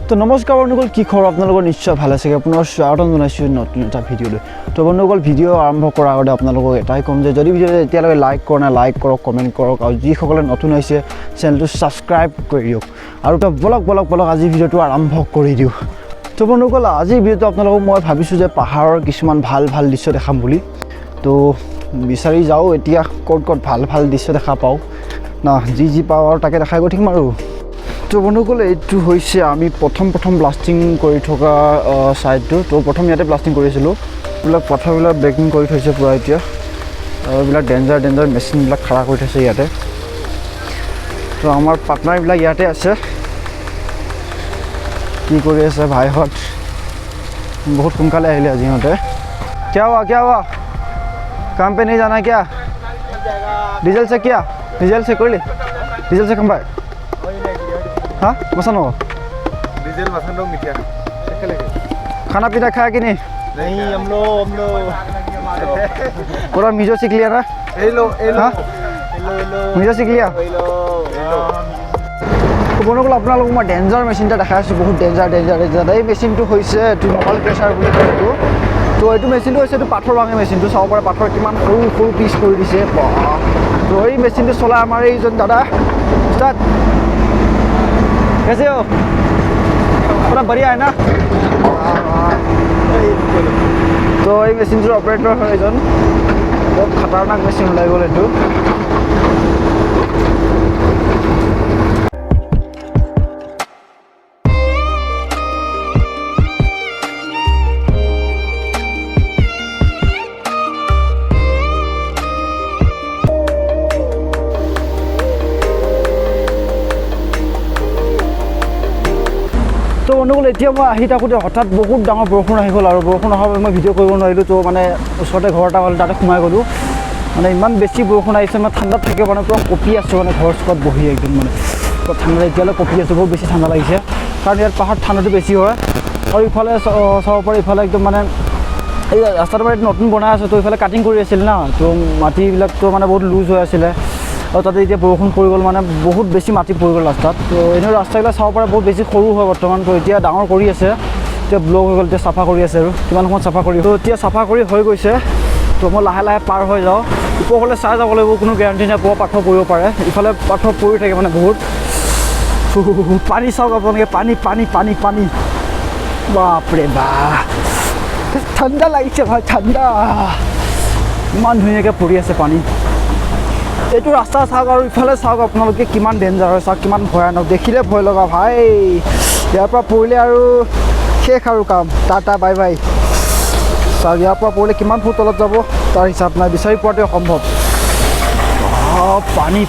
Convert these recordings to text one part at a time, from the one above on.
তো নমস্কাৰ বন্ধুসকল, কি খবৰ আপোনালোকৰ? নিশ্চয় ভালে আছে। আপোনাৰ স্বাগতম জনাইছোঁ নতুন এটা ভিডিঅ'লৈ। তো বন্ধুসকল, ভিডিঅ' আৰম্ভ কৰাৰ আগতে আপোনালোকক এটাই ক'ম যে যদি ভিডিঅ'টো এতিয়ালৈকে লাইক কৰা নাই, লাইক কৰক, কমেণ্ট কৰক, আৰু যিসকলে নতুন হৈছে চেনেলটো ছাবস্ক্ৰাইব কৰি দিয়ক। আৰু তো বলক আজি ভিডিঅ'টো আৰম্ভ কৰি দিওঁ। তো বন্ধুসকল, আজিৰ ভিডিঅ'টো আপোনালোকক মই ভাবিছোঁ যে পাহাৰৰ কিছুমান ভাল দৃশ্য দেখাম বুলি। তো বিচাৰি যাওঁ এতিয়া ক'ত ভাল দৃশ্য দেখা পাওঁ না, যি পাওঁ আৰু তাকে দেখাই গৈ থাকিম আৰু। তো বন্ধুসকল, এইটো হৈছে আমি প্ৰথম ব্লাষ্টিং কৰি থকা ছাইডটো। তো প্ৰথম ইয়াতে ব্লাষ্টিং কৰিছিলোঁ। এইবিলাক পথাৰবিলাক ব্ৰেকিং কৰি থৈছে পূৰা এতিয়া, আৰু এইবিলাক ডেঞ্জাৰ মেচিনবিলাক খাৰা কৰি থৈছে ইয়াতে। তো আমাৰ পাৰ্টনাৰবিলাক ইয়াতে আছে। কি কৰি আছে ভাইহঁত? বহুত সোনকালে আহিলে আজি সিহঁতে। क्या हुआ काम पे नहीं जाना क्या? डीजल से क्या? डीजल से कर ली? डीजल से कम भाई? हाँ मसान हो? डीजल मसान लोग मिठिया खाना पीना खाया कि नहीं? नहीं हम लोग पूरा मिजो सीख लिया ना? हाँ मिजो सीख लिया। তো বন্ধুসকল, আপোনালোকক মই ডেঞ্জাৰ মেচিন এটা দেখাই আছোঁ। বহুত ডেঞ্জাৰ। এই মেচিনটো হৈছে এইটো নৰ্মেল প্ৰেছাৰ বুলি কয় এইটো। তো এইটো মেচিনটো হৈছে এইটো পাথৰ ভাঙে মেচিনটো। চাব পাৰে পাথৰ কিমান সৰু পিচ কৰি দিছে। তো এই মেচিনটো চলাই আমাৰ এইজন দাদা। ষ্টাৰ্ট कैसे हो? पूरा बढ़िया है ना? তো এই মেচিনটোৰ অপাৰেটৰ হয় এজন। বহুত খাতাৰনাক মেচিন ওলাই গ'ল এইটো। তো বন্ধুসকল, এতিয়া মই আহি থাকোঁতে হঠাৎ বহুত ডাঙৰ বৰষুণ আহি গ'ল, আৰু বৰষুণ অহাৰ বাবে মই ভিডিঅ' কৰিব নোৱাৰিলোঁ। তো মানে ওচৰতে ঘৰ এটা হ'ল, তাতে সোমাই গ'লোঁ। মানে ইমান বেছি বৰষুণ আহিছে, মানে ঠাণ্ডাত থাকিব মানে পূৰা কঁপি আছোঁ, মানে ঘৰ চুকত বহি একদম মানে পূৰা ঠাণ্ডা এতিয়ালৈ কঁপি আছোঁ। বহুত বেছি ঠাণ্ডা লাগিছে, কাৰণ ইয়াত পাহাৰত ঠাণ্ডাটো বেছি হয়। আৰু ইফালে চাব পাৰি, ইফালে একদম মানে এই ৰাস্তাটো মানে নতুন বনাই আছে। তো ইফালে কাটিং কৰি আছিল না, তো মাটিবিলাকতো মানে বহুত লুজ হৈ আছিলে, আৰু তাতে এতিয়া বৰষুণ পৰি গ'ল, মানে বহুত বেছি মাটি পৰি গ'ল ৰাস্তাত। তো এনেও ৰাস্তাবিলাক চাব পাৰে বহুত বেছি সৰু হয় বৰ্তমান। তো এতিয়া ডাঙৰ কৰি আছে, এতিয়া ব্লক হৈ গ'ল, এতিয়া চাফা কৰি আছে আৰু কিমান সময়ত চাফা কৰি। তো এতিয়া চাফা কৰি হৈ গৈছে। তো মই লাহে পাৰ হৈ যাওঁ। ওপৰফালে চাই যাব লাগিব, কোনো গেৰাণ্টি নাই পুৱা পাথৰ পৰিব পাৰে। ইফালে পাথৰ পৰি থাকে মানে বহুত। পানী চাওক আপোনালোকে, পানী বাপৰে বাপ, ঠাণ্ডা লাগিছে ভাই, ঠাণ্ডা ইমান ধুনীয়াকৈ পৰি আছে পানী। এইটো ৰাস্তা চাওক, আৰু ইফালে চাওক আপোনালোকে কিমান ডেঞ্জাৰ হয়, চাওক কিমান ভয়ানক, দেখিলে ভয় লগা ভাই। ইয়াৰ পৰা পৰিলে আৰু শেষ আৰু কাম, টাটা বাই বাই। চাওক ইয়াৰ পৰা পৰিলে কিমান ফুট তলত যাব তাৰ হিচাপ নাই, বিচাৰি পোৱাটো অসম্ভৱ। পানী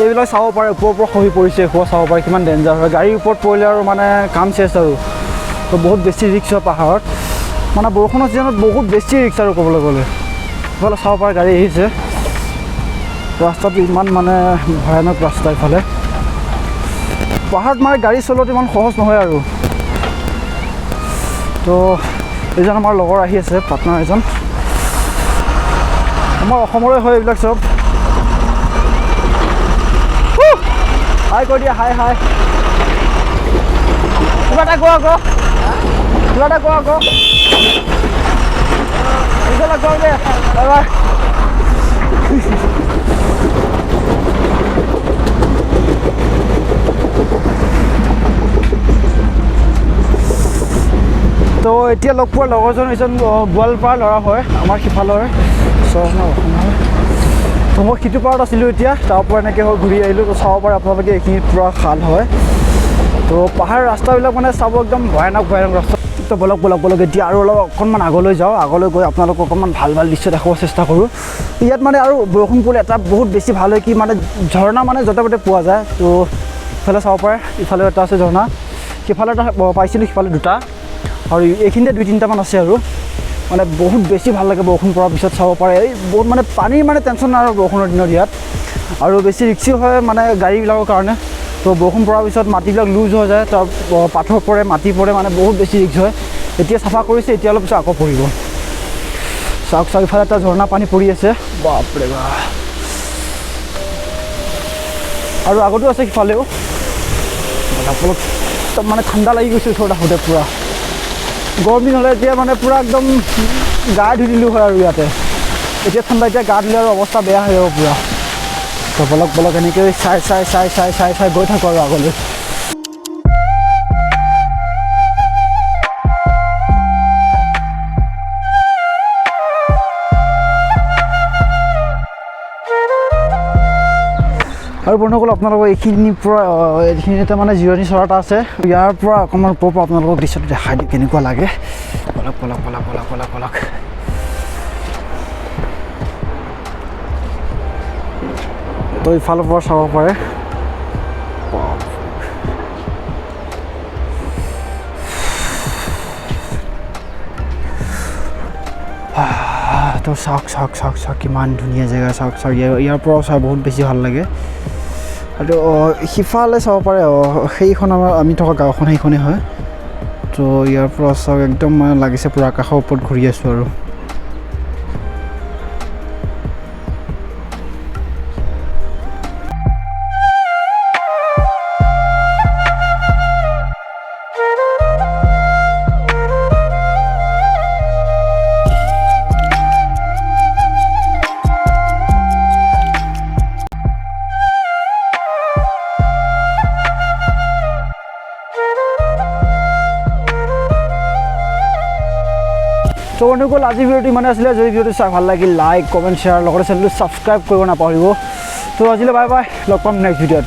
এইবিলাক চাব পাৰে, ওপৰৰ পৰা খহি পৰিছে, এখোৱা চাব পাৰে কিমান ডেঞ্জাৰ হয়। গাড়ীৰ ওপৰত পৰিলে আৰু মানে কাম চেছ আৰু। তো বহুত বেছি ৰিক্স হয় পাহাৰত, মানে বৰষুণৰ ছিজনত বহুত বেছি ৰিক্স আৰু ক'বলৈ গ'লে। ইফালে চাব পাৰে গাড়ী আহিছে, ৰাস্তাটো ইমান মানে ভয়ানক ৰাস্তা। ইফালে পাহাৰত মানে গাড়ী চলোৱাটো ইমান সহজ নহয় আৰু। তো এইজন আমাৰ লগৰ আহি আছে, পাৰ্টনাৰ এজন, আমাৰ অসমৰে হয় এইবিলাক চব। হাই কৈ দিয়া, হাই কিবা এটা কোৱা আকৌ, দে বাই। তো এতিয়া লগ পোৱা লগৰজন এজন গোৱালপাৰা ল'ৰা হয়, আমাৰ সিফালৰ অসমৰ। তো মই সিটো পাৰত আছিলোঁ, এতিয়া তাৰ পৰা এনেকৈ হৈ ঘূৰি আহিলোঁ। তো চাব পাৰে আপোনালোকে, এইখিনিত পূৰা খাল হয়। তো পাহাৰ ৰাস্তাবিলাক মানে চাব একদম ভয়ানক ৰাস্তা। তো বলক এতিয়া আৰু অলপ অকণমান আগলৈ যাওঁ। আগলৈ গৈ আপোনালোকক অকণমান ভাল দৃশ্য দেখাব চেষ্টা কৰোঁ। ইয়াত মানে আৰু বৰষুণ পৰিলে এটা বহুত বেছি ভাল হয় কি, মানে ঝৰ্ণা মানে য'তে ত'তে পোৱা যায়। তো ইফালে চাব পাৰে, ইফালে এটা আছে ঝৰ্ণা, সিফালে এটা পাইছিলোঁ, সিফালে দুটা, আৰু এইখিনিতে 2-3টামান আছে আৰু। মানে বহুত বেছি ভাল লাগে বৰষুণ পৰাৰ পিছত চাব পাৰে। এই বহুত মানে পানীৰ মানে টেনশ্যন নাই আৰু বৰষুণৰ দিনত ইয়াত, আৰু বেছি ৰিক্সি হয় মানে গাড়ীবিলাকৰ কাৰণে। তো বৰষুণ পৰাৰ পিছত মাটিবিলাক লুজ হৈ যায়, তাৰ পাথৰ পৰে, মাটি পৰে, মানে বহুত বেছি ৰিক্স হয়। এতিয়া চাফা কৰিছে, এতিয়া অলপ পিছত আকৌ পৰিব। চাওক চাওক, ইফালে এটা ঝৰ্ণা পানী পৰি আছে, বাপৰে বাপ। আৰু আগতো আছে সিফালেও। অলপ মানে ঠাণ্ডা লাগি গৈছে ওচৰত আহোঁতে পূৰা। গৰম দিন হ'লে এতিয়া মানে পূৰা একদম গা ধুই দিলোঁ হয় আৰু ইয়াতে। এতিয়া ঠাণ্ডা, এতিয়া গা ধুলে আৰু অৱস্থা বেয়া হৈ যাব পূৰা। তো বলক এনেকৈ চাই গৈ থাকোঁ আৰু আগলৈ। আৰু বন্ধুসকল, আপোনালোকৰ এইখিনিৰ পৰা এইখিনিতে মানে জিৰণি চৰা এটা আছে। ইয়াৰ পৰা অকণমান ওপৰৰ পৰা আপোনালোকক দৃশ্যটো দেখাই দিওঁ কেনেকুৱা লাগে। পলক তো ইফালৰ পৰা চাব পাৰে। তো চাওক কিমান ধুনীয়া জেগা। চাওক ইয়াৰ পৰাও চাই বহুত বেছি ভাল লাগে। আৰু সিফালে চাব পাৰে, সেইখন আমি থকা গাঁওখন সেইখনেই হয়। তো ইয়াৰ পৰা চাওক, একদম মানে লাগিছে পূৰা আকাশৰ ওপৰত ঘূৰি আছোঁ আৰু। তো বন্ধুসকল, আজি ভিডিঅ'টো ইমানে আছিলে। যদি ভিডিঅ'টো চাই ভাল লাগিল, লাইক, কমেণ্ট, শ্বেয়াৰ, লগতে চেনেলটো ছাবস্ক্ৰাইব কৰিব নাপাহৰিব। তো আজিলৈ বাই বাই, লগ পাম নেক্সট ভিডিঅ'ত।